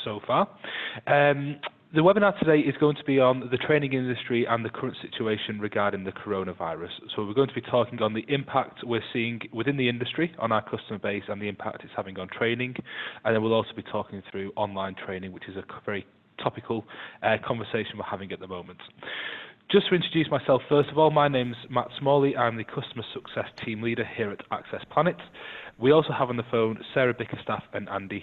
so far. The webinar today is going to be on the training industry and the current situation regarding the coronavirus. So we're going to be talking on the impact we're seeing within the industry on our customer base and the impact it's having on training. And then we'll also be talking through online training, which is a very topical conversation we're having at the moment. Just to introduce myself, first of all, my name's Matt Smalley. I'm the Customer Success Team Leader here at Access Planet. We also have on the phone Sarah Bickerstaff and Andy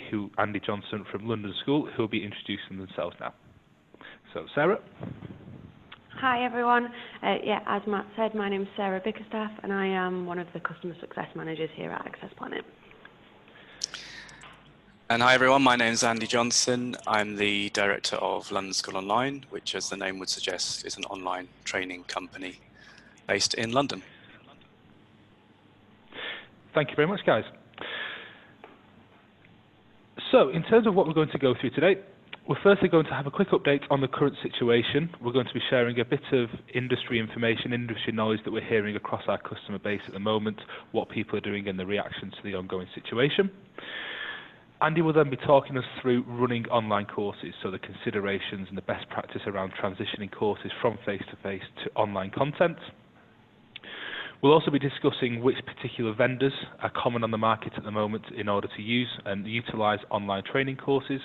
Johnson from London School, who will be introducing themselves now. So, Sarah. Hi, everyone. As Matt said, my name is Sarah Bickerstaff, and I am one of the Customer Success Managers here at Access Planet. And hi everyone, my name is Andy Johnson. I'm the Director of London School Online, which as the name would suggest is an online training company based in London. Thank you very much, guys. So in terms of what we're going to go through today, we're firstly going to have a quick update on the current situation. We're going to be sharing a bit of industry information, industry knowledge that we're hearing across our customer base at the moment, what people are doing and the reaction to the ongoing situation. Andy will then be talking us through running online courses, so the considerations and the best practice around transitioning courses from face-to-face to online content. We'll also be discussing which particular vendors are common on the market at the moment in order to use and utilise online training courses.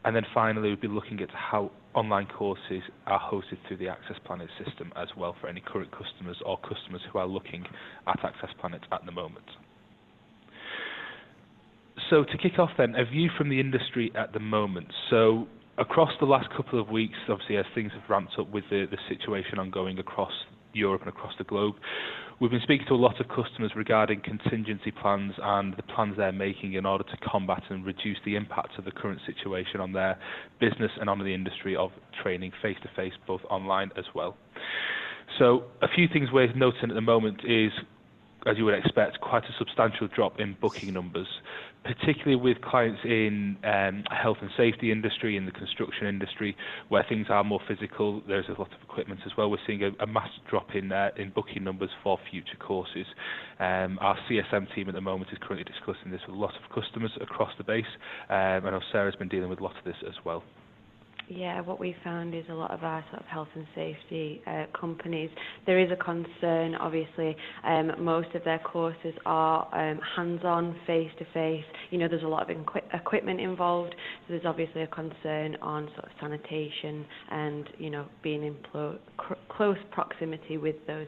And then finally, we'll be looking at how online courses are hosted through the Access Planet system as well for any current customers or customers who are looking at Access Planet at the moment. So to kick off then, a view from the industry at the moment. So across the last couple of weeks, obviously as things have ramped up with the situation ongoing across Europe and across the globe, we've been speaking to a lot of customers regarding contingency plans and the plans they're making in order to combat and reduce the impact of the current situation on their business and on the industry of training face-to-face, both online as well. So a few things we're noting at the moment is, as you would expect, quite a substantial drop in booking numbers, particularly with clients in health and safety industry, in the construction industry, where things are more physical. There's a lot of equipment as well. We're seeing a massive drop in booking numbers for future courses. Our CSM team at the moment is currently discussing this with a lot of customers across the base. I know Sarah's been dealing with a lot of this as well. Yeah, what we found is a lot of our sort of health and safety companies, there is a concern, obviously, most of their courses are hands-on, face-to-face. You know, there's a lot of equipment involved, so there's obviously a concern on sort of sanitation and, you know, being in close proximity with those,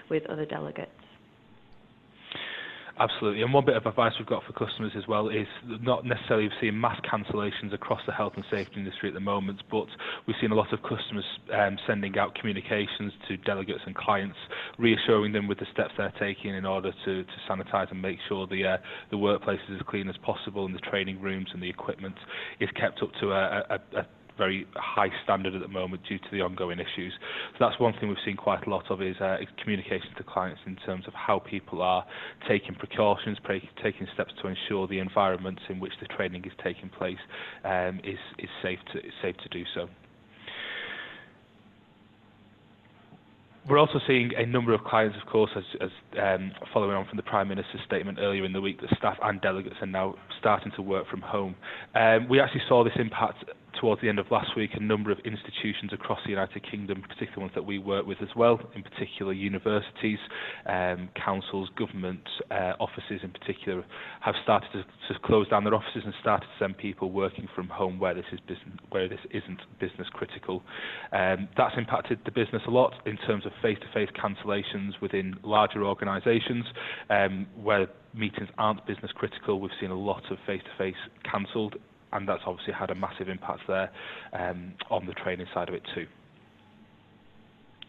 with other delegates. Absolutely, and one bit of advice we've got for customers as well is not necessarily seeing mass cancellations across the health and safety industry at the moment, but we've seen a lot of customers sending out communications to delegates and clients, reassuring them with the steps they're taking in order to sanitise and make sure the workplace is as clean as possible and the training rooms and the equipment is kept up to a very high standard at the moment due to the ongoing issues. So that's one thing we've seen quite a lot of is communication to clients in terms of how people are taking precautions, taking steps to ensure the environment in which the training is taking place is safe to do so. We're also seeing a number of clients, of course, as following on from the Prime Minister's statement earlier in the week, that staff and delegates are now starting to work from home. We actually saw this impact towards the end of last week. A number of institutions across the United Kingdom, particularly ones that we work with as well, in particular universities, councils, government offices in particular, have started to close down their offices and started to send people working from home where this isn't business critical. That's impacted the business a lot in terms of face-to-face cancellations within larger organisations where meetings aren't business critical. We've seen a lot of face-to-face cancelled, and that's obviously had a massive impact there on the training side of it too.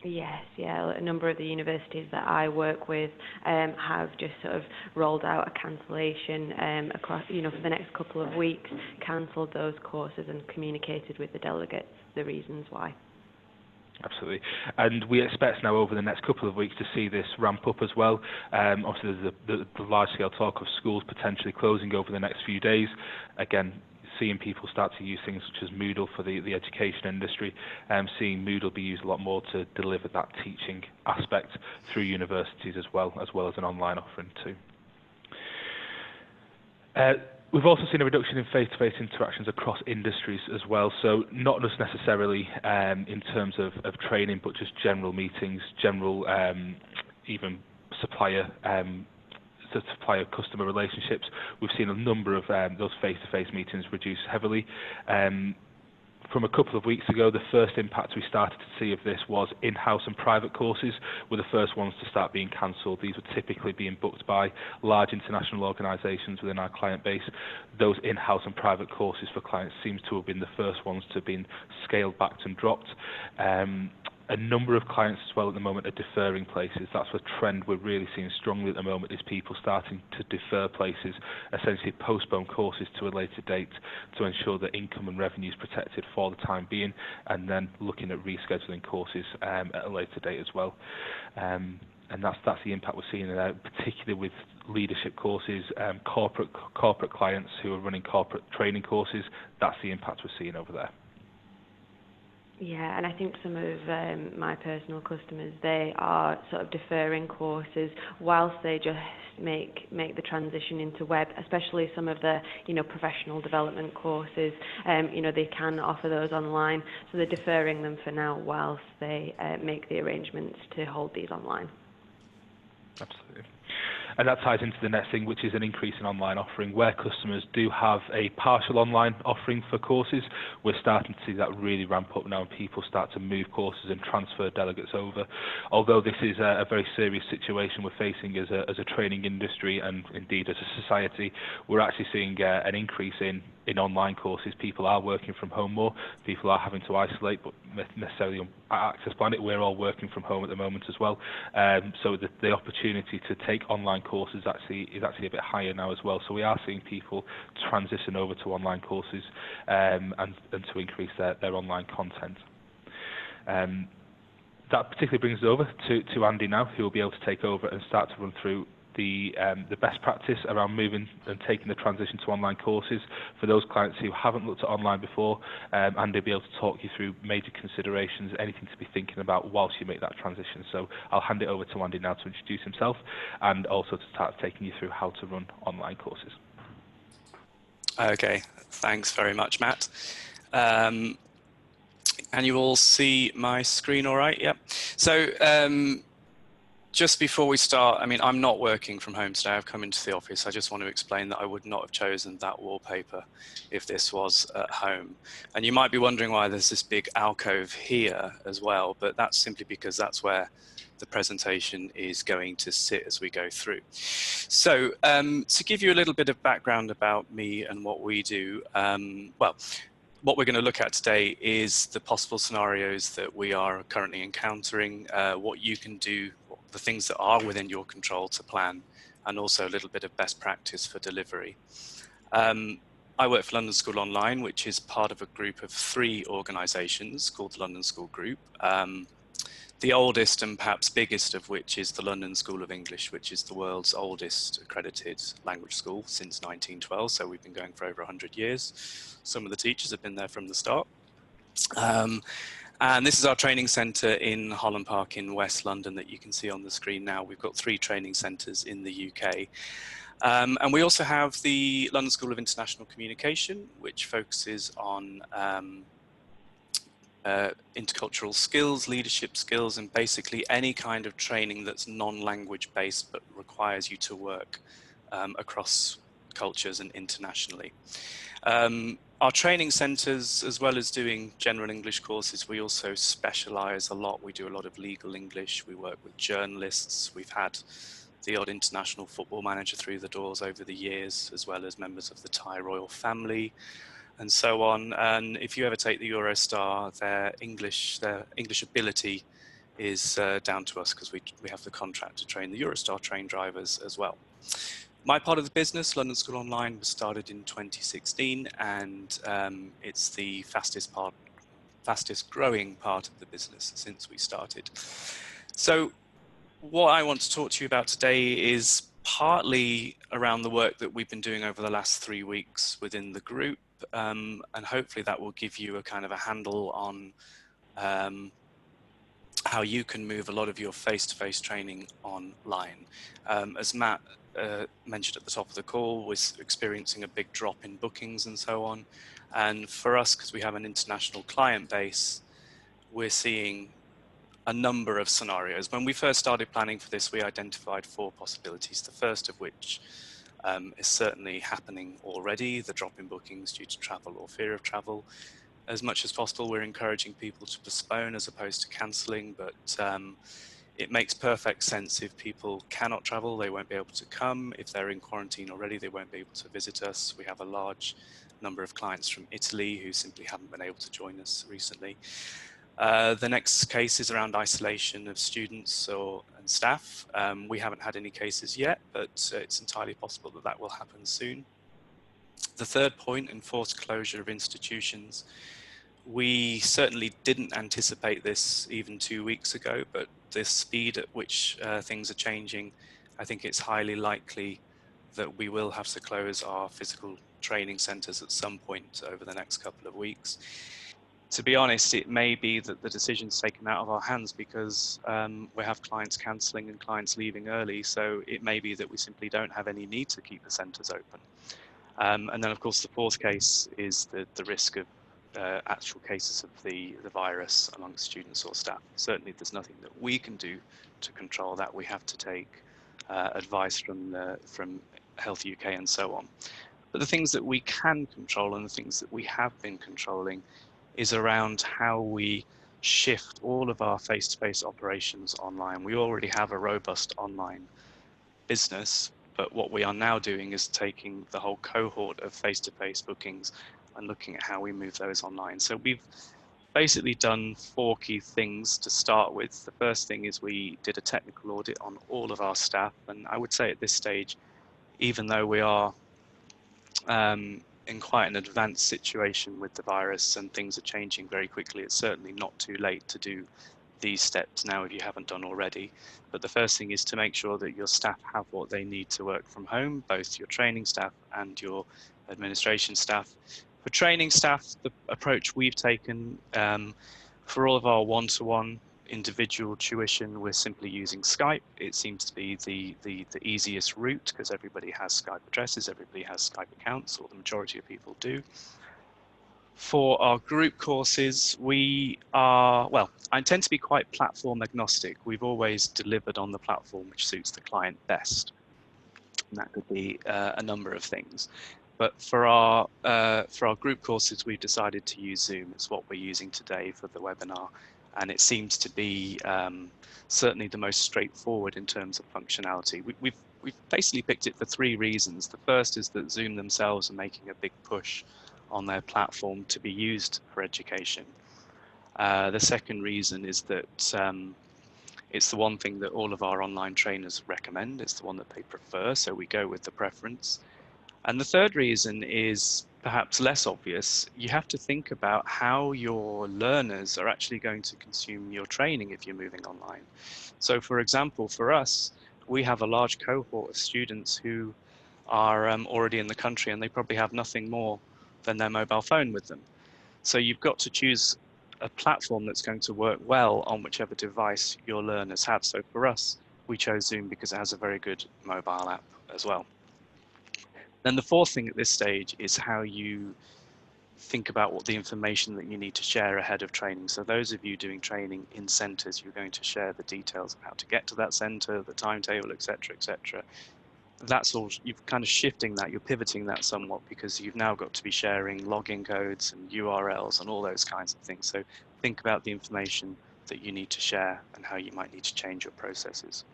Yes, yeah, a number of the universities that I work with have just sort of rolled out a cancellation across, you know, for the next couple of weeks, cancelled those courses and communicated with the delegates the reasons why. Absolutely, and we expect now over the next couple of weeks to see this ramp up as well. Obviously there's the large-scale talk of schools potentially closing over the next few days. Again, seeing people start to use things such as Moodle for the education industry, seeing Moodle be used a lot more to deliver that teaching aspect through universities as well as an online offering too. We've also seen a reduction in face-to-face interactions across industries as well. So not just necessarily in terms of training, but just general meetings, general even supplier customer relationships. We've seen a number of those face-to-face meetings reduce heavily. From a couple of weeks ago, the first impact we started to see of this was in-house and private courses were the first ones to start being cancelled. These were typically being booked by large international organisations within our client base. Those in-house and private courses for clients seems to have been the first ones to have been scaled back and dropped. A number of clients as well at the moment are deferring places. That's a trend we're really seeing strongly at the moment, is people starting to defer places, essentially postpone courses to a later date to ensure that income and revenue is protected for the time being, and then looking at rescheduling courses at a later date as well. And that's the impact we're seeing, particularly with leadership courses, corporate clients who are running corporate training courses. That's the impact we're seeing over there. Yeah, and I think some of my personal customers, they are sort of deferring courses whilst they just make the transition into web, especially some of the, professional development courses. They can offer those online, so they're deferring them for now whilst they make the arrangements to hold these online. Absolutely. And that ties into the next thing, which is an increase in online offering. Where customers do have a partial online offering for courses, we're starting to see that really ramp up now, and people start to move courses and transfer delegates over. Although this is a very serious situation we're facing as a training industry and indeed as a society, we're actually seeing an increase in online courses. People are working from home more. People are having to isolate, but necessarily on Access Planet, we're all working from home at the moment as well. So the opportunity to take online courses is actually a bit higher now as well. So we are seeing people transition over to online courses and to increase their online content. That particularly brings us over to Andy now, who will be able to take over and start to run through the best practice around moving and taking the transition to online courses. For those clients who haven't looked at online before, Andy will be able to talk you through major considerations, anything to be thinking about whilst you make that transition. So I'll hand it over to Andy now to introduce himself and also to start taking you through how to run online courses. Okay, thanks very much, Matt. And you all see my screen all right? Yep. So just before we start, I'm not working from home today. I've come into the office. I just want to explain that I would not have chosen that wallpaper if this was at home. And you might be wondering why there's this big alcove here as well, but that's simply because that's where the presentation is going to sit as we go through. So to give you a little bit of background about me and what we do, what we're going to look at today is the possible scenarios that we are currently encountering, what you can do, the things that are within your control to plan, and also a little bit of best practice for delivery. I work for London School Online, which is part of a group of 3 organisations called the London School Group. The oldest and perhaps biggest of which is the London School of English, which is the world's oldest accredited language school since 1912. So we've been going for over 100 years. Some of the teachers have been there from the start. And this is our training centre in Holland Park in West London that you can see on the screen now. We've got 3 training centres in the UK. And we also have the London School of International Communication, which focuses on intercultural skills, leadership skills, and basically any kind of training that's non-language based but requires you to work across cultures and internationally. Our training centres, as well as doing general English courses, we also specialise a lot. We do a lot of legal English. We work with journalists. We've had the odd international football manager through the doors over the years, as well as members of the Thai royal family, and so on. And if you ever take the Eurostar, their English ability is down to us because we have the contract to train the Eurostar train drivers as well. My part of the business, London School Online, was started in 2016, and it's the fastest growing part of the business since we started. So what I want to talk to you about today is partly around the work that we've been doing over the last 3 weeks within the group, and hopefully that will give you a kind of a handle on how you can move a lot of your face-to-face training online. As Matt mentioned at the top of the call, was experiencing a big drop in bookings and so on. And for us, because we have an international client base, we're seeing a number of scenarios. When we first started planning for this, we identified 4 possibilities, the first of which is certainly happening already, the drop in bookings due to travel or fear of travel. As much as possible, we're encouraging people to postpone as opposed to cancelling, but it makes perfect sense. If people cannot travel, they won't be able to come. If they're in quarantine already, they won't be able to visit us. We have a large number of clients from Italy who simply haven't been able to join us recently. The next case is around isolation of students and staff. We haven't had any cases yet, but it's entirely possible that that will happen soon. The third point, enforced closure of institutions. We certainly didn't anticipate this even 2 weeks ago, but the speed at which things are changing, I think it's highly likely that we will have to close our physical training centres at some point over the next couple of weeks. To be honest, it may be that the decision's taken out of our hands because we have clients cancelling and clients leaving early, so it may be that we simply don't have any need to keep the centres open. And then, of course, the fourth case is the risk of actual cases of the virus amongst students or staff. Certainly, there's nothing that we can do to control that. We have to take advice from Health UK and so on. But the things that we can control and the things that we have been controlling is around how we shift all of our face-to-face operations online. We already have a robust online business, but what we are now doing is taking the whole cohort of face-to-face bookings and looking at how we move those online. So we've basically done 4 key things to start with. The first thing is we did a technical audit on all of our staff, and I would say at this stage, even though we are in quite an advanced situation with the virus and things are changing very quickly, it's certainly not too late to do these steps now if you haven't done already. But the first thing is to make sure that your staff have what they need to work from home, both your training staff and your administration staff. For training staff, the approach we've taken for all of our one-to-one individual tuition, we're simply using Skype. It seems to be the easiest route because everybody has Skype addresses, everybody has Skype accounts, or the majority of people do. For our group courses, we are, well, I tend to be quite platform agnostic. We've always delivered on the platform which suits the client best. And that could be a number of things. But for our group courses, we've decided to use Zoom. It's what we're using today for the webinar. And it seems to be certainly the most straightforward in terms of functionality. We've basically picked it for 3 reasons. The first is that Zoom themselves are making a big push on their platform to be used for education. The second reason is that it's the one thing that all of our online trainers recommend. It's the one that they prefer, so we go with the preference. And the third reason is perhaps less obvious. You have to think about how your learners are actually going to consume your training if you're moving online. So for example, for us, we have a large cohort of students who are already in the country and they probably have nothing more than their mobile phone with them. So you've got to choose a platform that's going to work well on whichever device your learners have. So for us, we chose Zoom because it has a very good mobile app as well. Then the fourth thing at this stage is how you think about what the information that you need to share ahead of training. So those of you doing training in centres, you're going to share the details of how to get to that centre, the timetable, etc., etc. That's all, you're kind of shifting that, you're pivoting that somewhat because you've now got to be sharing login codes and URLs and all those kinds of things. So think about the information that you need to share and how you might need to change your processes.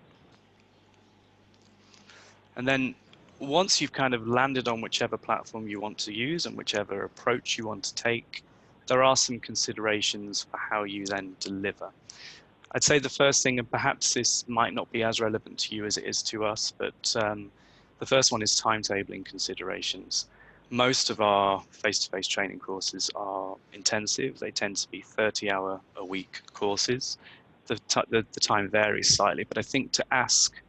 And then once you've kind of landed on whichever platform you want to use and whichever approach you want to take, there are some considerations for how you then deliver. I'd say the first thing, and perhaps this might not be as relevant to you as it is to us, but the first one is timetabling considerations. Most of our face-to-face training courses are intensive. They tend to be 30-hour-a-week courses. The time varies slightly, but I think to ask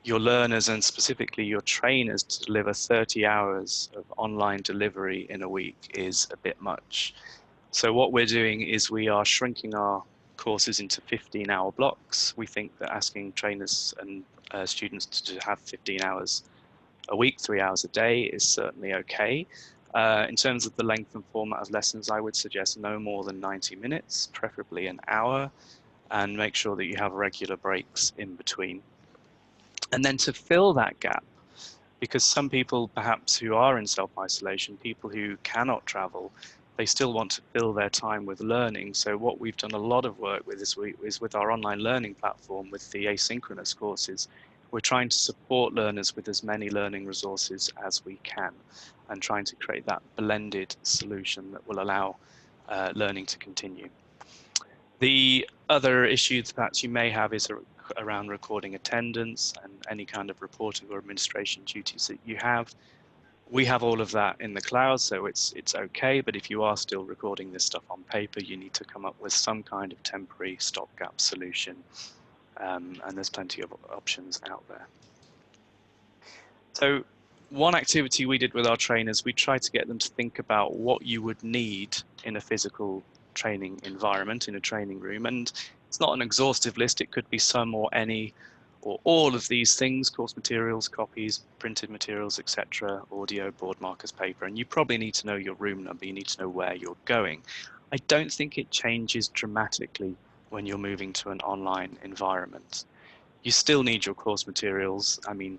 your learners and specifically your trainers to deliver 30 hours of online delivery in a week is a bit much. So what we're doing is we are shrinking our courses into 15-hour blocks. We think that asking trainers and students to have 15 hours a week, 3 hours a day, is certainly okay. In terms of the length and format of lessons, I would suggest no more than 90 minutes, preferably an hour, and make sure that you have regular breaks in between. And then to fill that gap, because some people perhaps who are in self-isolation, people who cannot travel, they still want to fill their time with learning. So what we've done a lot of work with this week is with our online learning platform, with the asynchronous courses. We're trying to support learners with as many learning resources as we can, and trying to create that blended solution that will allow learning to continue. The other issue that perhaps you may have is around recording attendance and any kind of reporting or administration duties that you have. We have all of that in the cloud, so it's okay, but if you are still recording this stuff on paper, you need to come up with some kind of temporary stopgap solution, and there's plenty of options out there. So one activity we did with our trainers, we tried to get them to think about what you would need in a physical training environment, in a training room, and it's not an exhaustive list. It could be some or any or all of these things: course materials, copies, printed materials, etc., audio, board markers, paper. And you probably need to know your room number. You need to know where you're going. I don't think it changes dramatically when you're moving to an online environment. You still need your course materials. I mean,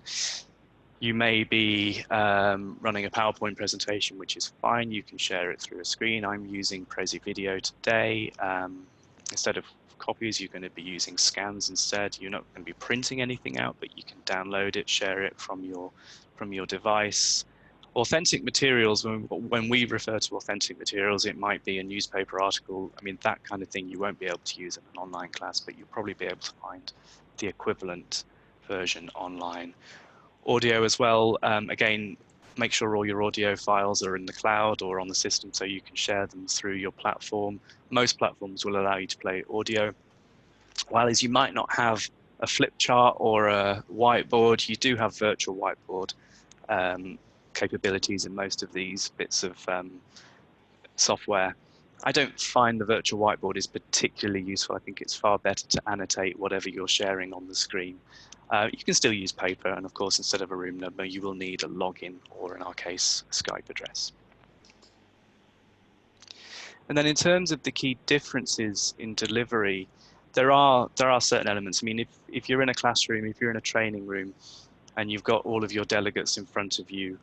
you may be running a PowerPoint presentation, which is fine. You can share it through a screen. I'm using Prezi Video today. Instead of copies, you're going to be using scans instead. You're not going to be printing anything out, but you can download it, share it from your device. Authentic materials, when we refer to authentic materials, it might be a newspaper article. I mean, that kind of thing you won't be able to use in an online class, but you'll probably be able to find the equivalent version online. Audio as well, again, make sure all your audio files are in the cloud or on the system so you can share them through your platform. Most platforms will allow you to play audio. While you might not have a flip chart or a whiteboard, you do have virtual whiteboard capabilities in most of these bits of software. I don't find the virtual whiteboard is particularly useful. I think it's far better to annotate whatever you're sharing on the screen. You can still use paper, and of course, instead of a room number, you will need a login, or in our case, a Skype address. And then in terms of the key differences in delivery, there are certain elements. I mean, if you're in a classroom, if you're in a training room, and you've got all of your delegates in front of you,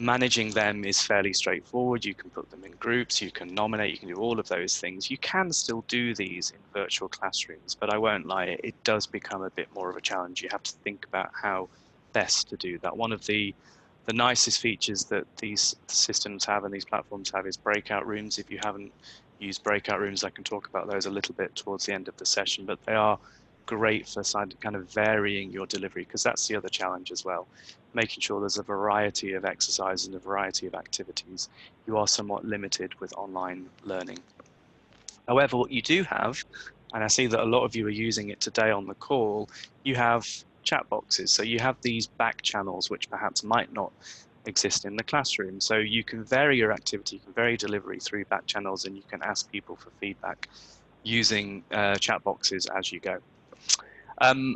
managing them is fairly straightforward. You can put them in groups, you can nominate, you can do all of those things. You can still do these in virtual classrooms, but I won't lie, it does become a bit more of a challenge. You have to think about how best to do that. One of the nicest features that these systems have and these platforms have is breakout rooms. If you haven't used breakout rooms, I can talk about those a little bit towards the end of the session, but they are great for kind of varying your delivery, because that's the other challenge as well, making sure there's a variety of exercises and a variety of activities. You are somewhat limited with online learning. However, what you do have, and I see that a lot of you are using it today on the call, you have chat boxes. So you have these back channels which perhaps might not exist in the classroom. So you can vary your activity, you can vary delivery through back channels, and you can ask people for feedback using chat boxes as you go.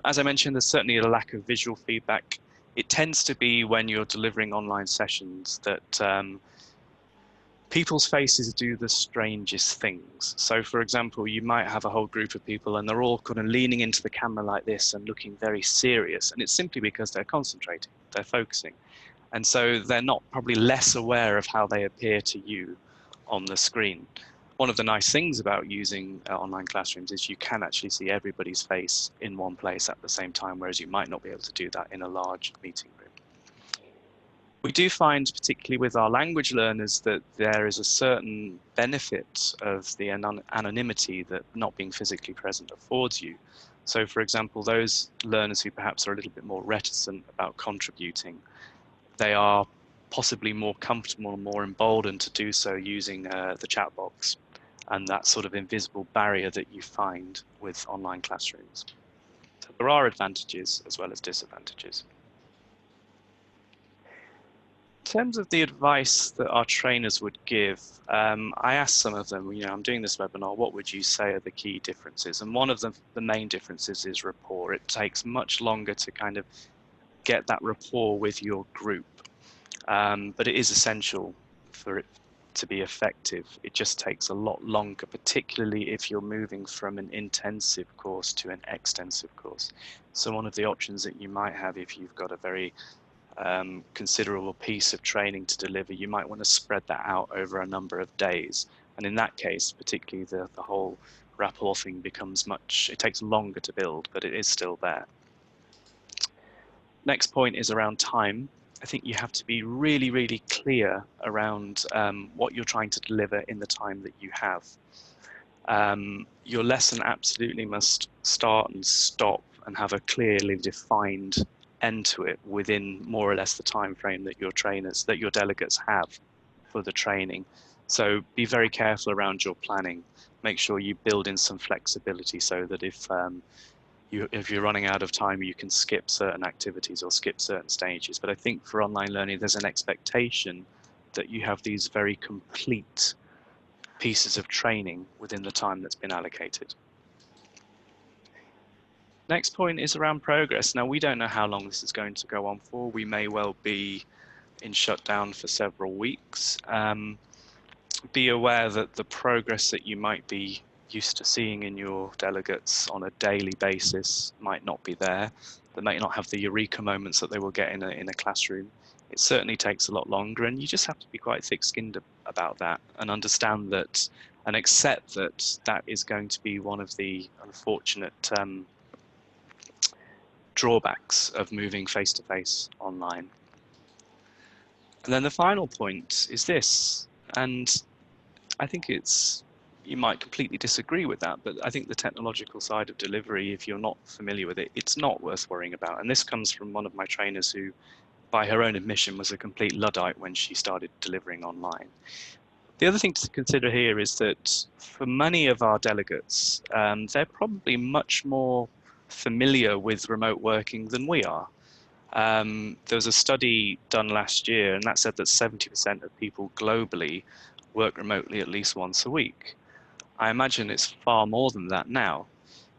As I mentioned, there's certainly a lack of visual feedback. It tends to be when you're delivering online sessions that people's faces do the strangest things. So for example, you might have a whole group of people and they're all kind of leaning into the camera like this and looking very serious. And it's simply because they're concentrating, they're focusing. And so they're not probably less aware of how they appear to you on the screen. One of the nice things about using online classrooms is you can actually see everybody's face in one place at the same time, whereas you might not be able to do that in a large meeting room. We do find, particularly with our language learners, that there is a certain benefit of the anonymity that not being physically present affords you. So for example, those learners who perhaps are a little bit more reticent about contributing, they are possibly more comfortable and more emboldened to do so using the chat box and that sort of invisible barrier that you find with online classrooms. So there are advantages as well as disadvantages. terms of the advice that our trainers would give, I asked some of them, I'm doing this webinar, what would you say are the key differences? And one of the main differences is rapport. It takes much longer to kind of get that rapport with your group, but it is essential for it to be effective. It just takes a lot longer, particularly if you're moving from an intensive course to an extensive course. So one of the options that you might have if you've got a very considerable piece of training to deliver, you might want to spread that out over a number of days. And in that case, particularly the whole rapport thing becomes it takes longer to build, but it is still there. Next point is around time. I think you have to be really, really clear around what you're trying to deliver in the time that you have. Your lesson absolutely must start and stop and have a clearly defined end to it within more or less the time frame that your delegates have for the training. So be very careful around your planning. Make sure you build in some flexibility so that if you're running out of time, you can skip certain activities or skip certain stages. But I think for online learning, there's an expectation that you have these very complete pieces of training within the time that's been allocated. Next point is around progress. Now, we don't know how long this is going to go on for. We may well be in shutdown for several weeks. Be aware that the progress that you might be used to seeing in your delegates on a daily basis might not be there. They might not have the eureka moments that they will get in a classroom. It certainly takes a lot longer, and you just have to be quite thick-skinned about that and understand that and accept that that is going to be one of the unfortunate drawbacks of moving face-to-face online. And then the final point is this, and I think you might completely disagree with that, but I think the technological side of delivery, if you're not familiar with it, it's not worth worrying about. And this comes from one of my trainers who, by her own admission, was a complete Luddite when she started delivering online. The other thing to consider here is that for many of our delegates, they're probably much more familiar with remote working than we are. There was a study done last year, and that said that 70% of people globally work remotely at least once a week. I imagine it's far more than that now.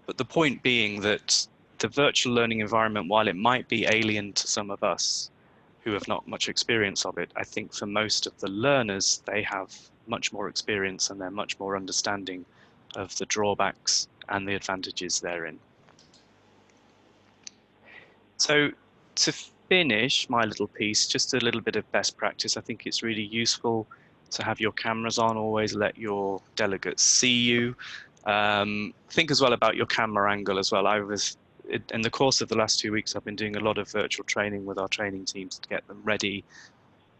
But the point being that the virtual learning environment, while it might be alien to some of us who have not much experience of it, I think for most of the learners, they have much more experience and they're much more understanding of the drawbacks and the advantages therein. So to finish my little piece, just a little bit of best practice. I think it's really useful to have your cameras on, always let your delegates see you. Think as well about your camera angle as well. In the course of the last 2 weeks, I've been doing a lot of virtual training with our training teams to get them ready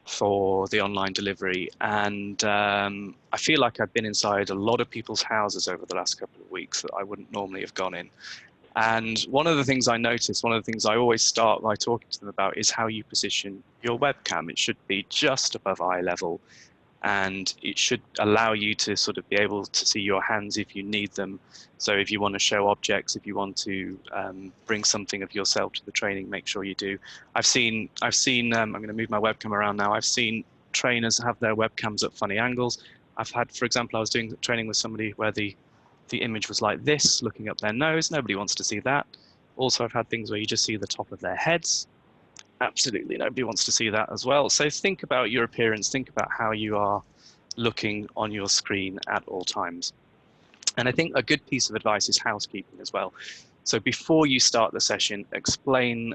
for the online delivery. And I feel like I've been inside a lot of people's houses over the last couple of weeks that I wouldn't normally have gone in. And one of the things I noticed, one of the things I always start by talking to them about is how you position your webcam. It should be just above eye level, and it should allow you to sort of be able to see your hands if you need them. So if you want to show objects, if you want to bring something of yourself to the training, make sure you do. I've seen. I'm going to move my webcam around now. I've seen trainers have their webcams at funny angles. I've had, for example, I was doing training with somebody where the image was like this, looking up their nose. Nobody wants to see that. Also, I've had things where you just see the top of their heads. Absolutely nobody wants to see that as well. So think about your appearance, think about how you are looking on your screen at all times. And I think a good piece of advice is housekeeping as well. So before you start the session, explain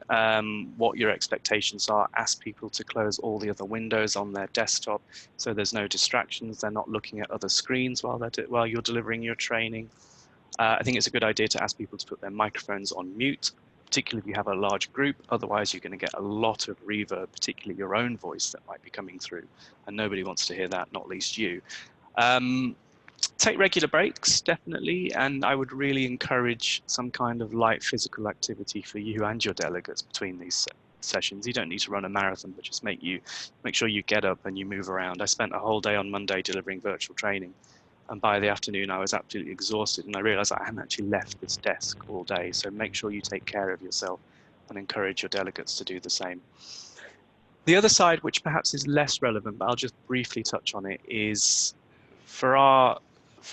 what your expectations are. Ask people to close all the other windows on their desktop so there's no distractions. They're not looking at other screens while you're delivering your training. I think it's a good idea to ask people to put their microphones on mute, particularly if you have a large group. Otherwise, you're going to get a lot of reverb, particularly your own voice that might be coming through. And nobody wants to hear that, not least you. Take regular breaks, definitely, and I would really encourage some kind of light physical activity for you and your delegates between these sessions. You don't need to run a marathon, but just make sure you get up and you move around. I spent a whole day on Monday delivering virtual training, and by the afternoon I was absolutely exhausted, and I realized I hadn't actually left this desk all day. So make sure you take care of yourself and encourage your delegates to do the same. The other side, which perhaps is less relevant, but I'll just briefly touch on it, is for our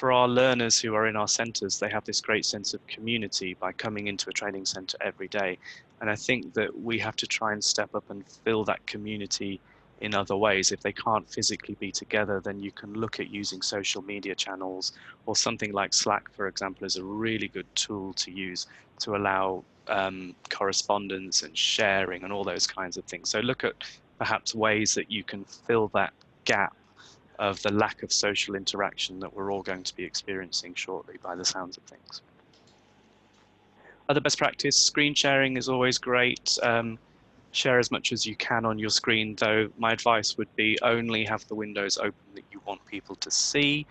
learners who are in our centres, they have this great sense of community by coming into a training centre every day. And I think that we have to try and step up and fill that community in other ways. If they can't physically be together, then you can look at using social media channels, or something like Slack, for example, is a really good tool to use to allow correspondence and sharing and all those kinds of things. So look at perhaps ways that you can fill that gap of the lack of social interaction that we're all going to be experiencing shortly by the sounds of things. Other best practice, screen sharing is always great. Share as much as you can on your screen, though my advice would be only have the windows open that you want people to see.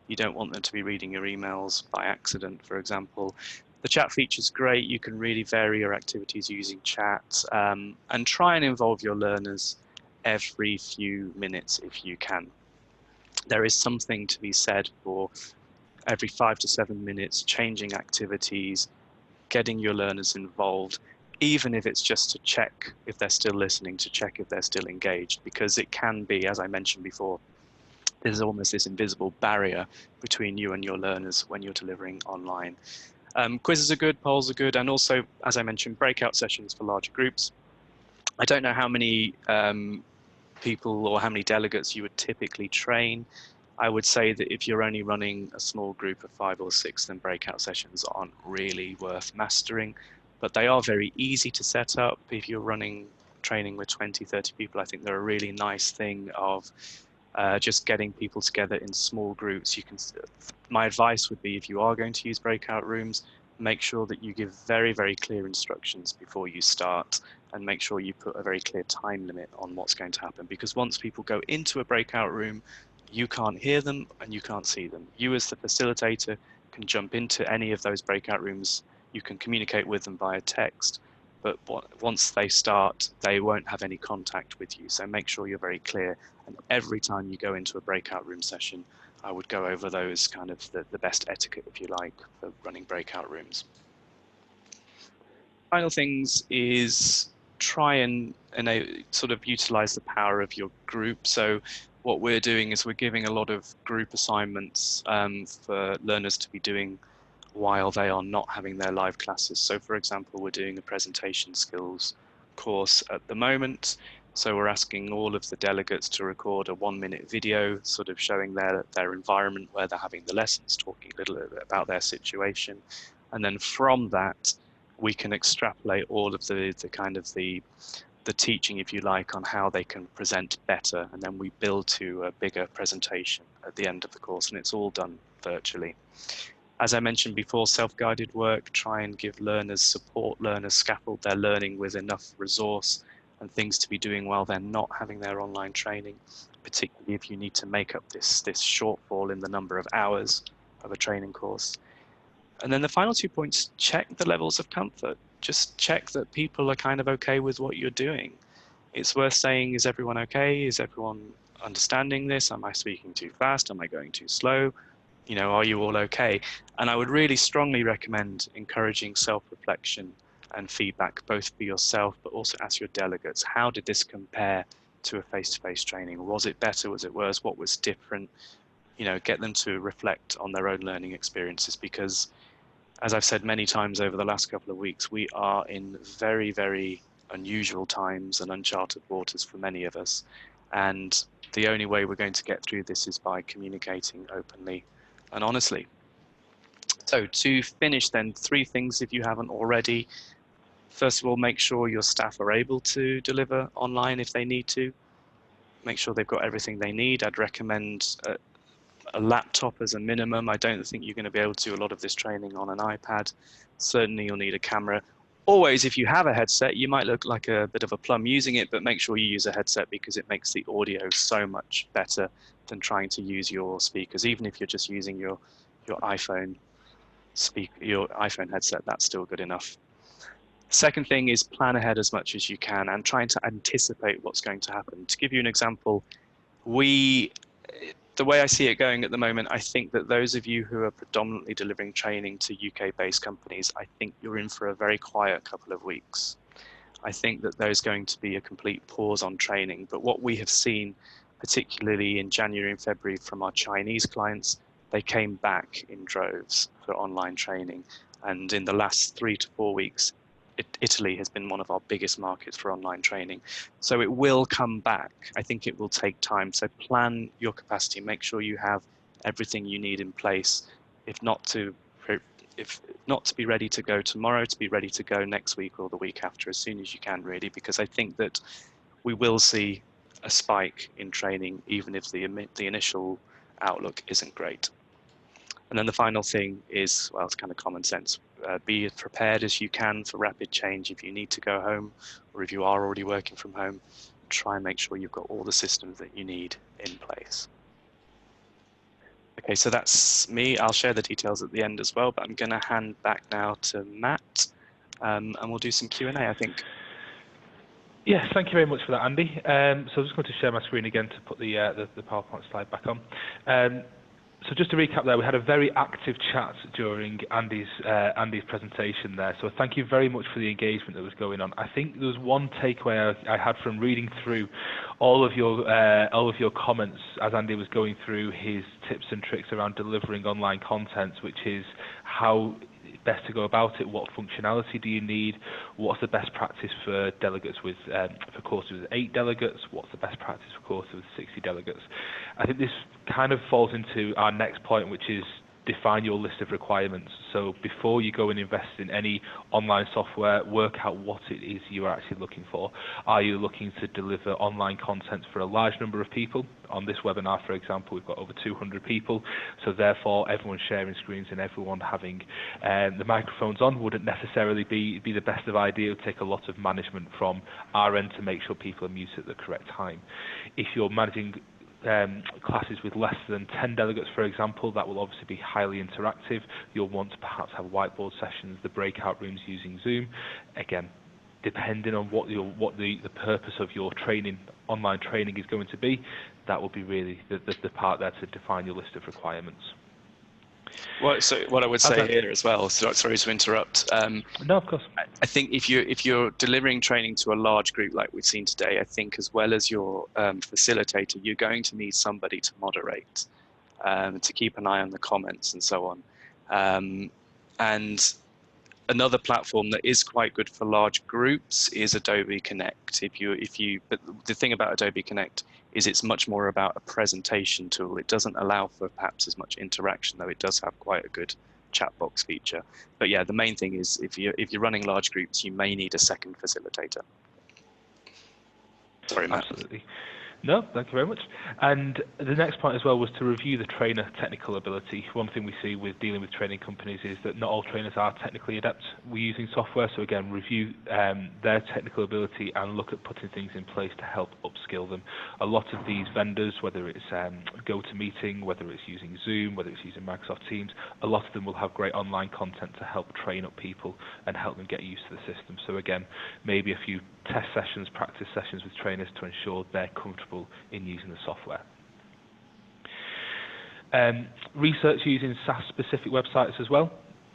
You don't want them to be reading your emails by accident, for example. The chat feature is great. You can really vary your activities using chat, and try and involve your learners every few minutes if you can. There is something to be said for every 5 to 7 minutes changing activities, getting your learners involved, even if it's just to check if they're still listening, to check if they're still engaged, because it can be, as I mentioned before, there's almost this invisible barrier between you and your learners when you're delivering online. Quizzes are good, polls are good, and also, as I mentioned, breakout sessions for larger groups. I don't know how many people or how many delegates you would typically train. I would say that if you're only running a small group of 5 or 6, then breakout sessions aren't really worth mastering, but they are very easy to set up. If you're running training with 20, 30 people, I think they're a really nice thing of just getting people together in small groups. My advice would be, if you are going to use breakout rooms, make sure that you give very, very clear instructions before you start, and make sure you put a very clear time limit on what's going to happen, because once people go into a breakout room, you can't hear them and you can't see them. You as the facilitator can jump into any of those breakout rooms. You can communicate with them via text, but once they start, they won't have any contact with you. So make sure you're very clear. And every time you go into a breakout room session, I would go over those kind of the best etiquette, if you like, for running breakout rooms. Final things is try and sort of utilize the power of your group. So what we're doing is we're giving a lot of group assignments for learners to be doing while they are not having their live classes. So for example, we're doing a presentation skills course at the moment. So we're asking all of the delegates to record a 1-minute video, sort of showing their environment where they're having the lessons, talking a little bit about their situation. And then from that, we can extrapolate all of the kind of the teaching, if you like, on how they can present better. And then we build to a bigger presentation at the end of the course, and it's all done virtually. As I mentioned before, self-guided work, try and give learners support, learners scaffold their learning with enough resource and things to be doing while they're not having their online training, particularly if you need to make up this shortfall in the number of hours of a training course. And then the final 2 points, check the levels of comfort. Just check that people are kind of okay with what you're doing. It's worth saying, is everyone okay? Is everyone understanding this? Am I speaking too fast? Am I going too slow? You know, are you all okay? And I would really strongly recommend encouraging self-reflection and feedback, both for yourself, but also as your delegates. How did this compare to a face-to-face training? Was it better? Was it worse? What was different? You know, get them to reflect on their own learning experiences, because as I've said many times over the last couple of weeks, we are in very, very unusual times and uncharted waters for many of us. And the only way we're going to get through this is by communicating openly and honestly. So to finish then, 3 things if you haven't already. First of all, make sure your staff are able to deliver online if they need to. Make sure they've got everything they need. I'd recommend a laptop as a minimum. I don't think you're going to be able to do a lot of this training on an iPad. Certainly you'll need a camera. Always, if you have a headset, you might look like a bit of a plum using it, but make sure you use a headset, because it makes the audio so much better than trying to use your speakers. Even if you're just using your iPhone headset, that's still good enough. Second thing is plan ahead as much as you can and trying to anticipate what's going to happen. To give you an example, the way I see it going at the moment, I think that those of you who are predominantly delivering training to UK-based companies, I think you're in for a very quiet couple of weeks. I think that there's going to be a complete pause on training. But what we have seen, particularly in January and February from our Chinese clients, they came back in droves for online training. And in the last 3 to 4 weeks, Italy has been one of our biggest markets for online training. So it will come back. I think it will take time. So plan your capacity, make sure you have everything you need in place, if not to be ready to go tomorrow, to be ready to go next week or the week after, as soon as you can, really, because I think that we will see a spike in training, even if the initial outlook isn't great. And then the final thing is, well, it's kind of common sense. Be as prepared as you can for rapid change. If you need to go home, or if you are already working from home, try and make sure you've got all the systems that you need in place. Okay, so that's me. I'll share the details at the end as well, but I'm going to hand back now to Matt, and we'll do some Q&A, I think. Yes, thank you very much for that, Andy. So I'm just going to share my screen again to put the PowerPoint slide back on. So just to recap there, we had a very active chat during Andy's presentation there. So thank you very much for the engagement that was going on. I think there was one takeaway I had from reading through all of your comments as Andy was going through his tips and tricks around delivering online content, which is how best to go about it, what functionality do you need, what's the best practice for delegates with for courses with 8 delegates, what's the best practice for courses with 60 delegates. I think this kind of falls into our next point, which is define your list of requirements. So before you go and invest in any online software, work out what it is you are actually looking for. Are you looking to deliver online content for a large number of people? On this webinar, for example, we've got over 200 people, so therefore everyone sharing screens and everyone having the microphones on wouldn't necessarily be the best of idea. It would take a lot of management from our end to make sure people are muted at the correct time. If you're managing classes with less than 10 delegates, for example, that will obviously be highly interactive. You'll want to perhaps have whiteboard sessions, the breakout rooms using Zoom. Again, depending on what the purpose of your training, online training is going to be, that will be really the part there to define your list of requirements. Well, so what I would say here as well, sorry to interrupt. No, of course. I think if you're delivering training to a large group like we've seen today, I think as well as your facilitator, you're going to need somebody to moderate, to keep an eye on the comments and so on. And another platform that is quite good for large groups is Adobe Connect. But the thing about Adobe Connect is it's much more about a presentation tool. It doesn't allow for perhaps as much interaction, though it does have quite a good chat box feature. But yeah, the main thing is if you're running large groups, you may need a second facilitator. Sorry, Matt. Absolutely. No, thank you very much. And the next point as well was to review the trainer technical ability. One thing we see with dealing with training companies is that not all trainers are technically adept with using software. So again, review their technical ability and look at putting things in place to help upskill them. A lot of these vendors, whether it's GoToMeeting, whether it's using Zoom, whether it's using Microsoft Teams, a lot of them will have great online content to help train up people and help them get used to the system. So again, maybe a few test sessions, practice sessions with trainers to ensure they're comfortable in using the software. Research using SaaS-specific websites as well.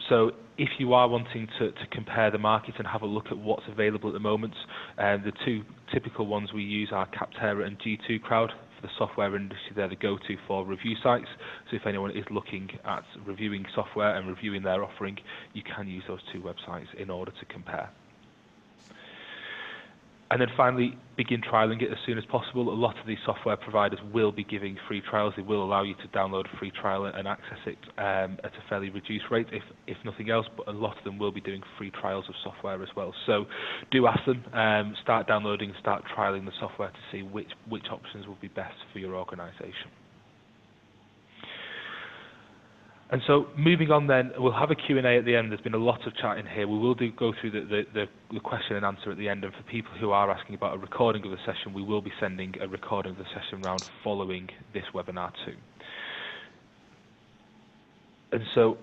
So if you are wanting to compare the market and have a look at what's available at the moment, the two typical ones we use are Capterra and G2 Crowd. For the software industry, they're the go-to for review sites. So if anyone is looking at reviewing software and reviewing their offering, you can use those two websites in order to compare. And then finally, begin trialing it as soon as possible. A lot of these software providers will be giving free trials. They will allow you to download a free trial and access it at a fairly reduced rate, if nothing else, but a lot of them will be doing free trials of software as well. So do ask them, start downloading, start trialing the software to see which options will be best for your organization. And so moving on then, we'll have a Q&A at the end. There's been a lot of chat in here. We will go through the question and answer at the end. And for people who are asking about a recording of the session, we will be sending a recording of the session round following this webinar too. And so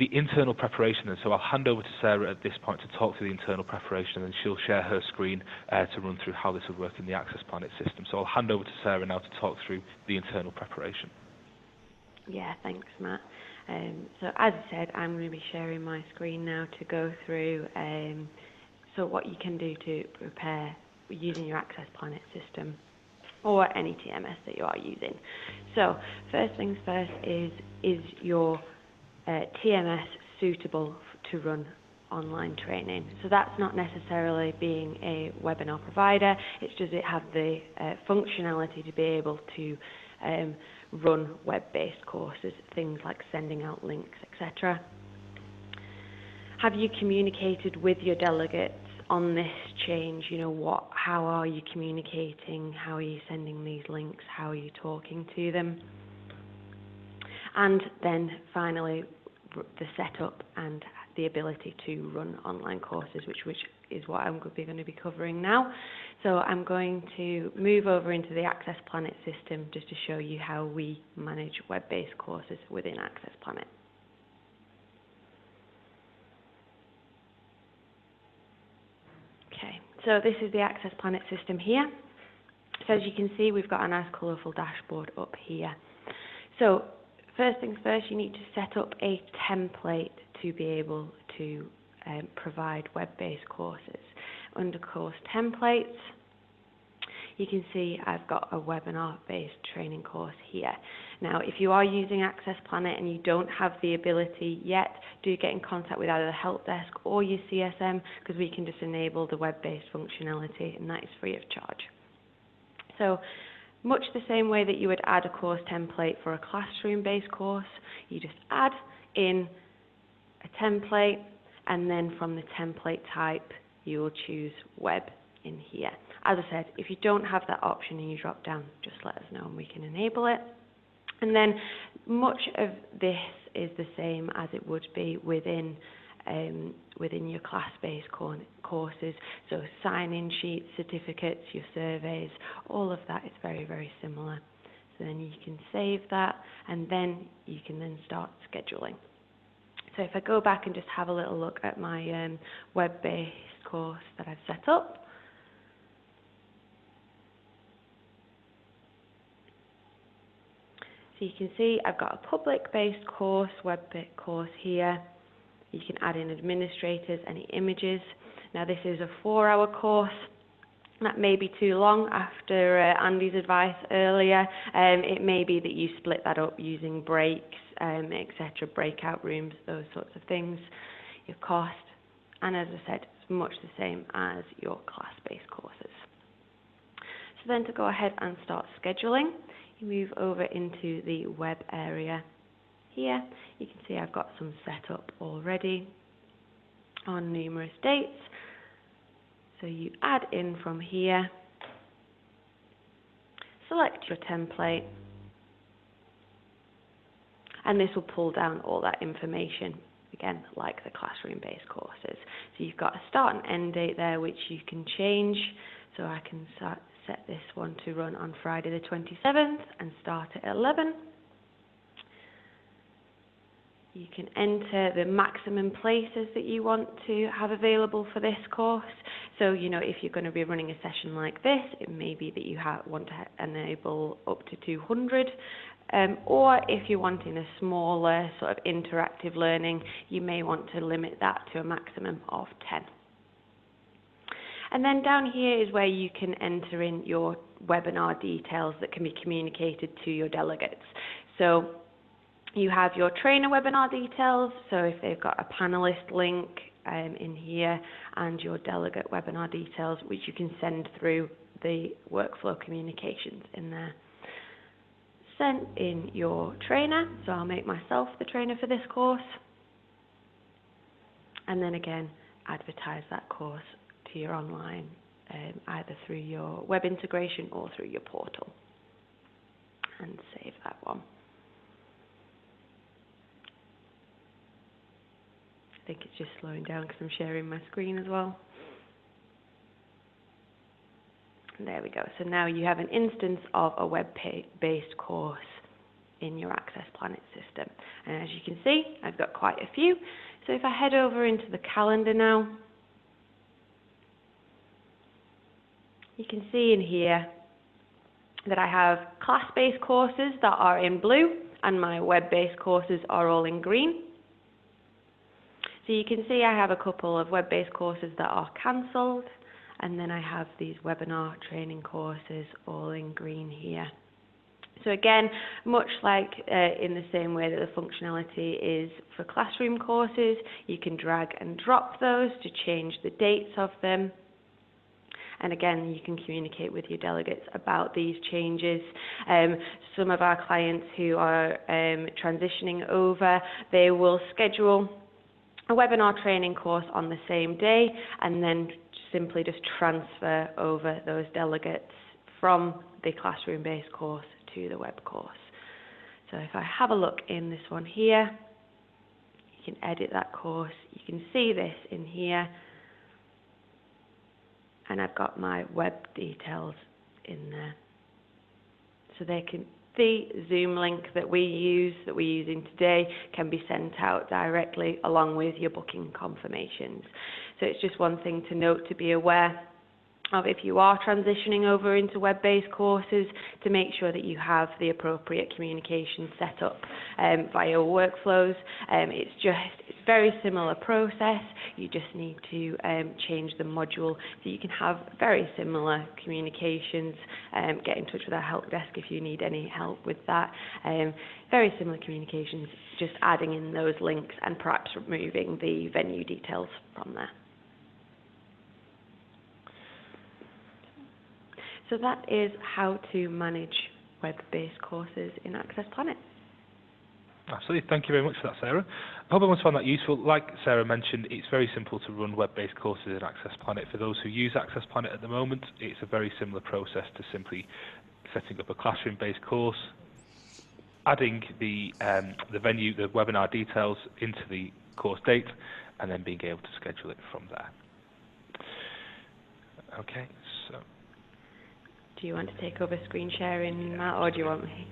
the internal preparation, and so I'll hand over to Sarah at this point to talk through the internal preparation, and then she'll share her screen to run through how this would work in the Access Planet system. So I'll hand over to Sarah now to talk through the internal preparation. Yeah, thanks, Matt. So as I said, I'm going to be sharing my screen now to go through so what you can do to prepare using your Access Planet system or any TMS that you are using. So first things first is your TMS suitable to run online training? So that's not necessarily being a webinar provider, it's does it have the functionality to be able to run web-based courses, things like sending out links, etc. Have you communicated with your delegates on this change? You know, how are you communicating? How are you sending these links? How are you talking to them? And then finally, the setup and the ability to run online courses, which is what I'm going to be covering now. So I'm going to move over into the Access Planet system just to show you how we manage web-based courses within Access Planet. Okay, so this is the Access Planet system here. So as you can see, we've got a nice colourful dashboard up here. So first things first, you need to set up a template to be able to provide web-based courses. Under course templates, you can see I've got a webinar-based training course here. Now, if you are using Access Planet and you don't have the ability yet, do get in contact with either the help desk or your CSM, because we can just enable the web-based functionality, and that is free of charge. So, much the same way that you would add a course template for a classroom-based course, you just add in a template, and then from the template type, you will choose web in here. As I said, if you don't have that option and you drop down, just let us know and we can enable it. And then much of this is the same as it would be within your class-based courses. So sign-in sheets, certificates, your surveys, all of that is very, very similar. So then you can save that, and then you can then start scheduling. So if I go back and just have a little look at my web-based course that I've set up, so you can see I've got a public-based course, web-based course here. You can add in administrators, any images. Now this is a 4-hour course. That may be too long after Andy's advice earlier. It may be that you split that up using breaks, etc., breakout rooms, those sorts of things. Your cost, and as I said, it's much the same as your class-based courses. So then to go ahead and start scheduling, you move over into the web area here. You can see I've got some set up already on numerous dates. So you add in from here, select your template, and this will pull down all that information, again, like the classroom-based courses. So you've got a start and end date there, which you can change. So I can set this one to run on Friday the 27th and start at 11. You can enter the maximum places that you want to have available for this course. So, you know, if you're going to be running a session like this, it may be that you want to enable up to 200. Or if you're wanting a smaller sort of interactive learning, you may want to limit that to a maximum of 10. And then down here is where you can enter in your webinar details that can be communicated to your delegates. So you have your trainer webinar details, so if they've got a panelist link in here, and your delegate webinar details, which you can send through the workflow communications in there. Send in your trainer, so I'll make myself the trainer for this course, and then again advertise that course to your online, either through your web integration or through your portal, and save that one. I think it's just slowing down because I'm sharing my screen as well. And there we go. So now you have an instance of a web-based course in your Access Planet system. And as you can see, I've got quite a few. So if I head over into the calendar now, you can see in here that I have class-based courses that are in blue, and my web-based courses are all in green. So you can see I have a couple of web-based courses that are cancelled, and then I have these webinar training courses all in green here. So again, much like in the same way that the functionality is for classroom courses, you can drag and drop those to change the dates of them. And again, you can communicate with your delegates about these changes. Some of our clients who are transitioning over, they will schedule a webinar training course on the same day and then simply just transfer over those delegates from the classroom-based course to the web course. So if I have a look in this one here, you can edit that course. You can see this in here. And I've got my web details in there. So the Zoom link that we're using today can be sent out directly along with your booking confirmations. So it's just one thing to note, to be aware of if you are transitioning over into web-based courses, to make sure that you have the appropriate communication set up via workflows. It's very similar process. You just need to change the module so you can have very similar communications. Get in touch with our help desk if you need any help with that. Very similar communications, just adding in those links and perhaps removing the venue details from there. So that is how to manage web-based courses in Access Planet. Absolutely. Thank you very much for that, Sarah. I hope everyone's found that useful. Like Sarah mentioned, it's very simple to run web-based courses in Access Planet. For those who use Access Planet at the moment, it's a very similar process to simply setting up a classroom-based course, adding the venue, the webinar details into the course date, and then being able to schedule it from there. Okay, so... Do you want to take over screen sharing, Matt, or do you want me?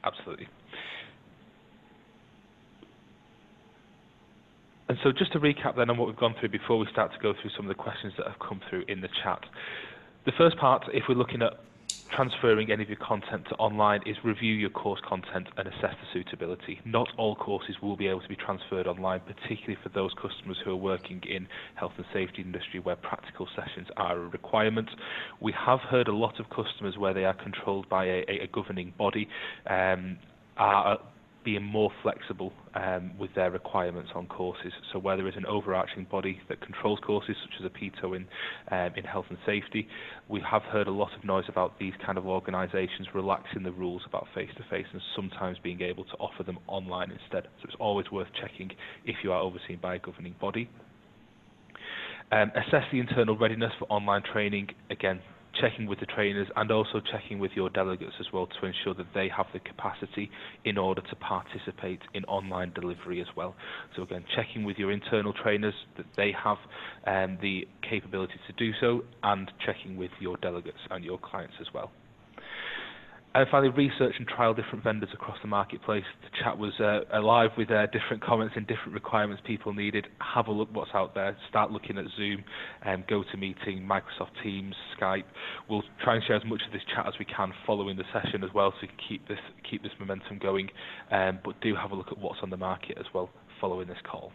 Absolutely. And so just to recap then on what we've gone through before we start to go through some of the questions that have come through in the chat. The first part, if we're looking at transferring any of your content to online, is review your course content and assess the suitability. Not all courses will be able to be transferred online, particularly for those customers who are working in health and safety industry where practical sessions are a requirement. We have heard a lot of customers where they are controlled by a governing body are being more flexible with their requirements on courses. So where there is an overarching body that controls courses, such as a PTO in health and safety, we have heard a lot of noise about these kind of organisations relaxing the rules about face-to-face and sometimes being able to offer them online instead. So it's always worth checking if you are overseen by a governing body. Assess the internal readiness for online training. Again, checking with the trainers and also checking with your delegates as well to ensure that they have the capacity in order to participate in online delivery as well. So again, checking with your internal trainers that they have the capability to do so, and checking with your delegates and your clients as well. And finally, research and trial different vendors across the marketplace. The chat was alive with different comments and different requirements people needed. Have a look what's out there. Start looking at Zoom, GoToMeeting, Microsoft Teams, Skype. We'll try and share as much of this chat as we can following the session as well, so we can keep this momentum going. But do have a look at what's on the market as well following this call.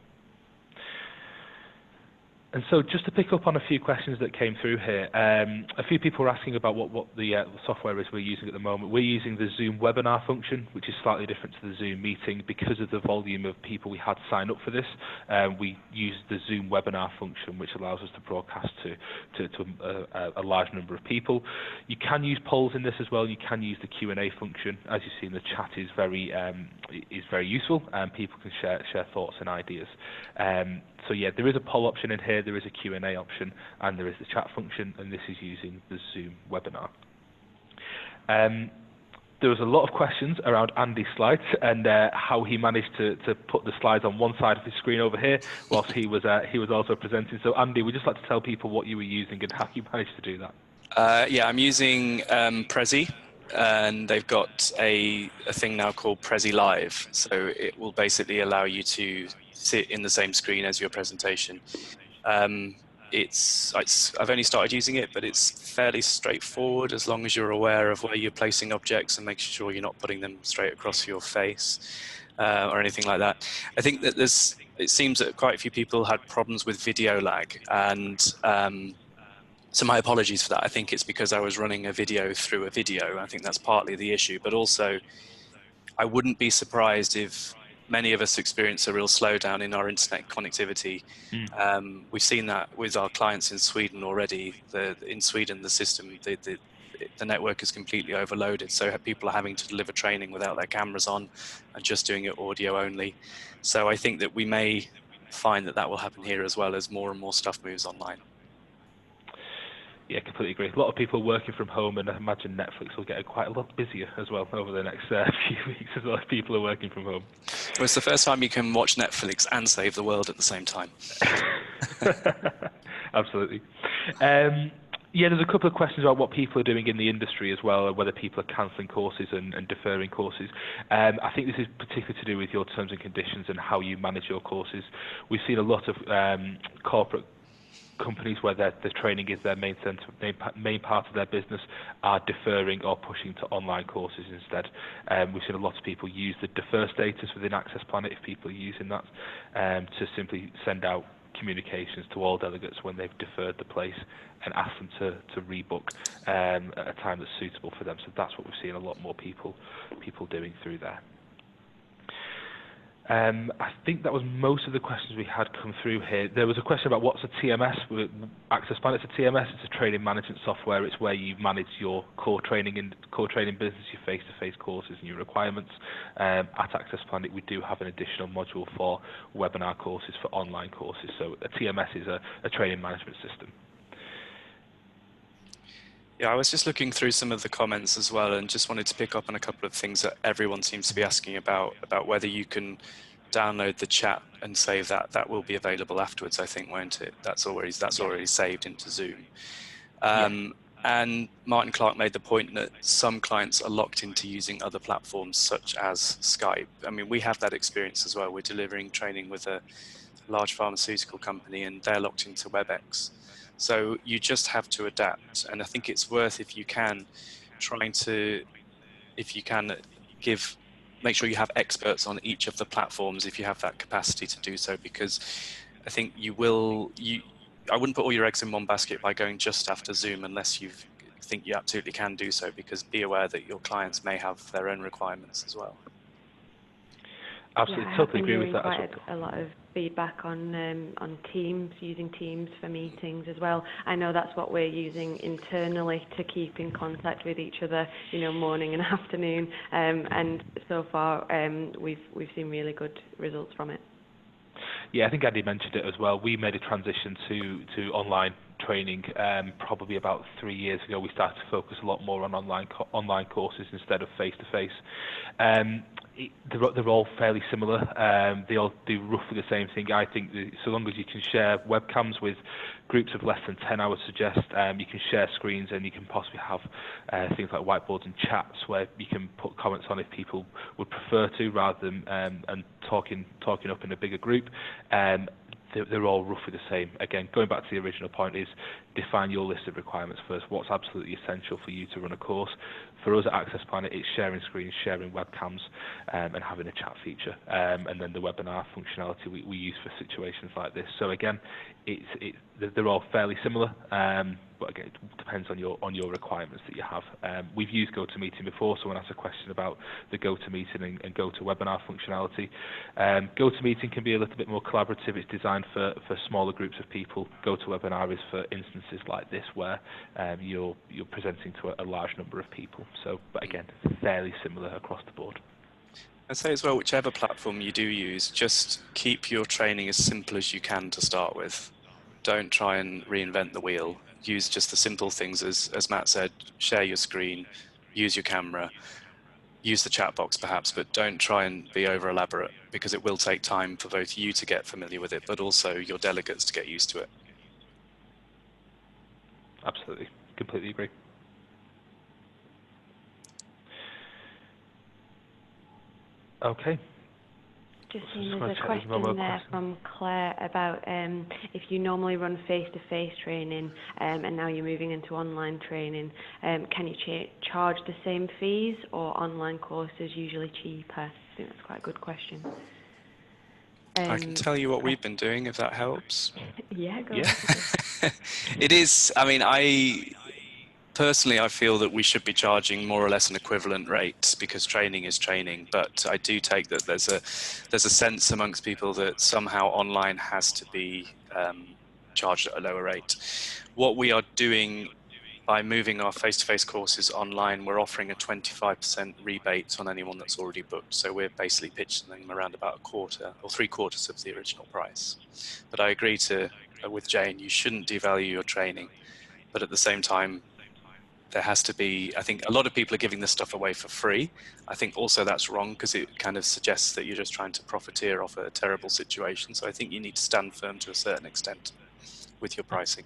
And so just to pick up on a few questions that came through here, a few people were asking about what the software is we're using at the moment. We're using the Zoom webinar function, which is slightly different to the Zoom meeting. Because of the volume of people we had sign up for this, we use the Zoom webinar function, which allows us to broadcast to a large number of people. You can use polls in this as well. You can use the Q&A function. As you see in the chat, is very useful, and people can share thoughts and ideas. So yeah, there is a poll option in here, there is a Q&A option, and there is the chat function, and this is using the Zoom webinar. There was a lot of questions around Andy's slides and how he managed to put the slides on one side of his screen over here whilst he was also presenting. So Andy, we'd just like to tell people what you were using and how you managed to do that. Yeah, I'm using Prezi, and they've got a thing now called Prezi Live. So it will basically allow you to sit in the same screen as your presentation. I've only started using it, but it's fairly straightforward as long as you're aware of where you're placing objects and making sure you're not putting them straight across your face or anything like that. I think that it seems that quite a few people had problems with video lag, and so my apologies for that. I think it's because I was running a video through a video. I think that's partly the issue, but also I wouldn't be surprised if many of us experience a real slowdown in our internet connectivity. We've seen that with our clients in Sweden already. In Sweden, the system, the network is completely overloaded, so people are having to deliver training without their cameras on and just doing it audio only. So I think that we may find that will happen here as well as more and more stuff moves online. Yeah, completely agree. A lot of people working from home, and I imagine Netflix will get quite a lot busier as well over the next few weeks as well as people are working from home. Well, it's the first time you can watch Netflix and save the world at the same time. Absolutely. Yeah, there's a couple of questions about what people are doing in the industry as well, whether people are cancelling courses and deferring courses. I think this is particularly to do with your terms and conditions and how you manage your courses. We've seen a lot of corporate companies where the training is their main part of their business are deferring or pushing to online courses instead. We've seen a lot of people use the defer status within Access Planet, if people are using that, to simply send out communications to all delegates when they've deferred the place and ask them to rebook at a time that's suitable for them. So that's what we've seen a lot more people doing through there. I think that was most of the questions we had come through here. There was a question about what's a TMS. Access Planet's a TMS. It's a training management software. It's where you manage your core training business, your face-to-face courses and your requirements. At Access Planet, we do have an additional module for webinar courses, for online courses. So a TMS is a training management system. Yeah, I was just looking through some of the comments as well, and just wanted to pick up on a couple of things that everyone seems to be asking about whether you can download the chat and save that. That will be available afterwards, I think, won't it? That's already saved into Zoom. And Martin Clark made the point that some clients are locked into using other platforms such as Skype. I mean, we have that experience as well. We're delivering training with a large pharmaceutical company, and they're locked into WebEx. So you just have to adapt, and I think it's worth, if you can, make sure you have experts on each of the platforms if you have that capacity to do so, because I think I wouldn't put all your eggs in one basket by going just after Zoom unless you think you absolutely can do so, because be aware that your clients may have their own requirements as well. Absolutely, totally agree with that. Quite a lot of feedback on Teams, using Teams for meetings as well. I know that's what we're using internally to keep in contact with each other, morning and afternoon. And so far, we've seen really good results from it. Yeah, I think Andy mentioned it as well. We made a transition to online training probably about 3 years ago. We started to focus a lot more on online courses instead of face-to-face. They're all fairly similar. They all do roughly the same thing. I think so long as you can share webcams with groups of less than 10, I would suggest you can share screens, and you can possibly have things like whiteboards and chats where you can put comments on if people would prefer to, rather than and talking up in a bigger group. They're all roughly the same. Again, going back to the original point, is define your list of requirements first. What's absolutely essential for you to run a course? For us at Access Planet, it's sharing screens, sharing webcams, and having a chat feature, and then the webinar functionality we use for situations like this. So again, they're all fairly similar, but again, it depends on your requirements that you have. We've used GoToMeeting before. Someone asked a question about the GoToMeeting and GoToWebinar functionality. GoToMeeting can be a little bit more collaborative. It's designed for smaller groups of people. GoToWebinar is for instances like this where you're presenting to a large number of people. So, but again, fairly similar across the board. I'd say as well, whichever platform you do use, just keep your training as simple as you can to start with. Don't try and reinvent the wheel. Use just the simple things, as Matt said, share your screen, use your camera, use the chat box perhaps, but don't try and be over elaborate, because it will take time for both you to get familiar with it, but also your delegates to get used to it. Absolutely, completely agree. Okay. Just seeing there's a question there from Claire about if you normally run face-to-face training and now you're moving into online training, can you charge the same fees or online courses usually cheaper? I think that's quite a good question. I can tell you what we've been doing, if that helps. Yeah, go ahead. It is, I mean, personally, I feel that we should be charging more or less an equivalent rate because training is training. But I do take that there's a sense amongst people that somehow online has to be charged at a lower rate. What we are doing by moving our face-to-face courses online, we're offering a 25% rebate on anyone that's already booked. So we're basically pitching them around about a quarter or 3/4 of the original price. But I agree with Jane, you shouldn't devalue your training. But at the same time, there has to be, I think a lot of people are giving this stuff away for free. I think also that's wrong because it kind of suggests that you're just trying to profiteer off a terrible situation. So I think you need to stand firm to a certain extent with your pricing.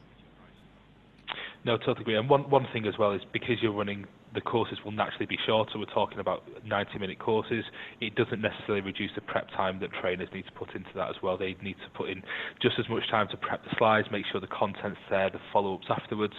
No, totally agree. And one thing as well is because you're running, the courses will naturally be shorter. We're talking about 90-minute courses. It doesn't necessarily reduce the prep time that trainers need to put into that as well. They need to put in just as much time to prep the slides, make sure the content's there, the follow-ups afterwards.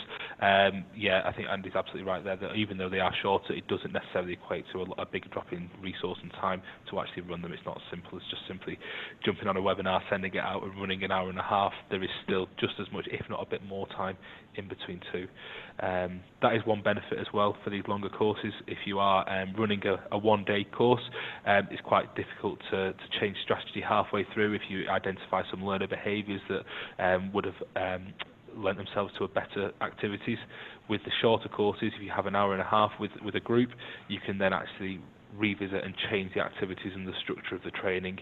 Yeah, I think Andy's absolutely right there, that even though they are shorter, it doesn't necessarily equate to a big drop in resource and time to actually run them. It's not as simple as just simply jumping on a webinar, sending it out and running an hour and a half. There is still just as much, if not a bit more time in between two. That is one benefit as well for these longer courses. If you are running a one-day course, it's quite difficult to change strategy halfway through if you identify some learner behaviours that would have lent themselves to a better activities. With the shorter courses, if you have an hour and a half with a group, you can then actually revisit and change the activities and the structure of the training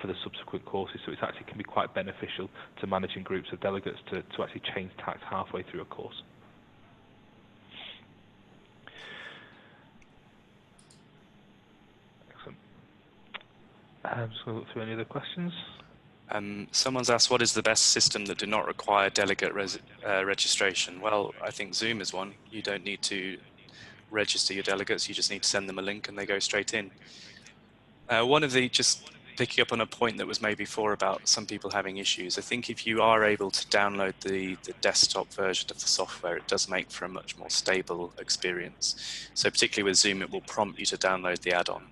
for the subsequent courses. So it actually can be quite beneficial to managing groups of delegates to actually change tact halfway through a course. Excellent. I'm just going to look through any other questions. Someone's asked, what is the best system that do not require delegate registration? Well, I think Zoom is one. You don't need to register your delegates, you just need to send them a link and they go straight in. Just picking up on a point that was made before about some people having issues, I think if you are able to download the desktop version of the software, it does make for a much more stable experience. So particularly with Zoom, it will prompt you to download the add-on.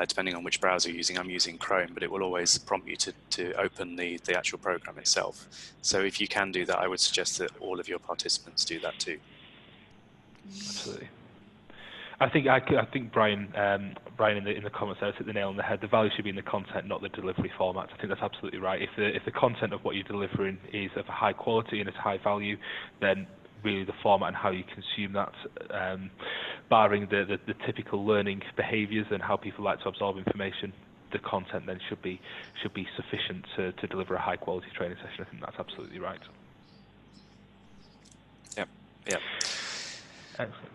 Depending on which browser you're using, I'm using Chrome, but it will always prompt you to open the actual program itself. So if you can do that, I would suggest that all of your participants do that too. Absolutely. I think Brian in the comments there hit the nail on the head. The value should be in the content, not the delivery format. I think that's absolutely right. If the content of what you're delivering is of a high quality and it's high value, then really the format and how you consume that, barring the typical learning behaviours and how people like to absorb information, the content then should be sufficient to deliver a high quality training session. I think that's absolutely right. Yep. Excellent.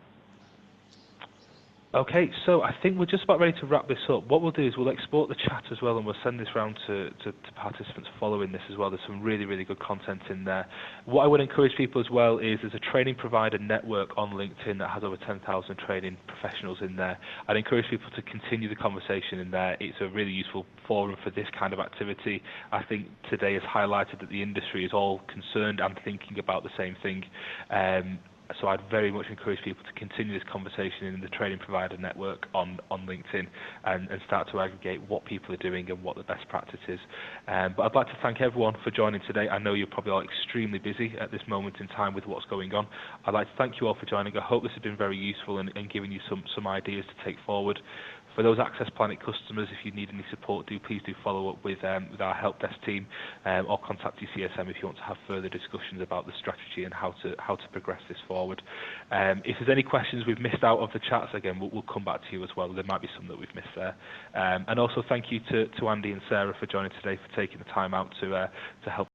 Okay, so I think we're just about ready to wrap this up. What we'll do is we'll export the chat as well, and we'll send this round to participants following this as well. There's some really, really good content in there. What I would encourage people as well is there's a training provider network on LinkedIn that has over 10,000 training professionals in there. I'd encourage people to continue the conversation in there. It's a really useful forum for this kind of activity. I think today has highlighted that the industry is all concerned and thinking about the same thing. So I'd very much encourage people to continue this conversation in the training provider network on LinkedIn and start to aggregate what people are doing and what the best practice is. But I'd like to thank everyone for joining today. I know you're probably all extremely busy at this moment in time with what's going on. I'd like to thank you all for joining. I hope this has been very useful and giving you some ideas to take forward. For those Access Planet customers, if you need any support, please do follow up with our help desk team or contact UCSM if you want to have further discussions about the strategy and how to progress this forward. If there's any questions we've missed out of the chats, again, we'll come back to you as well. There might be some that we've missed there. And also thank you to Andy and Sarah for joining today, for taking the time out to help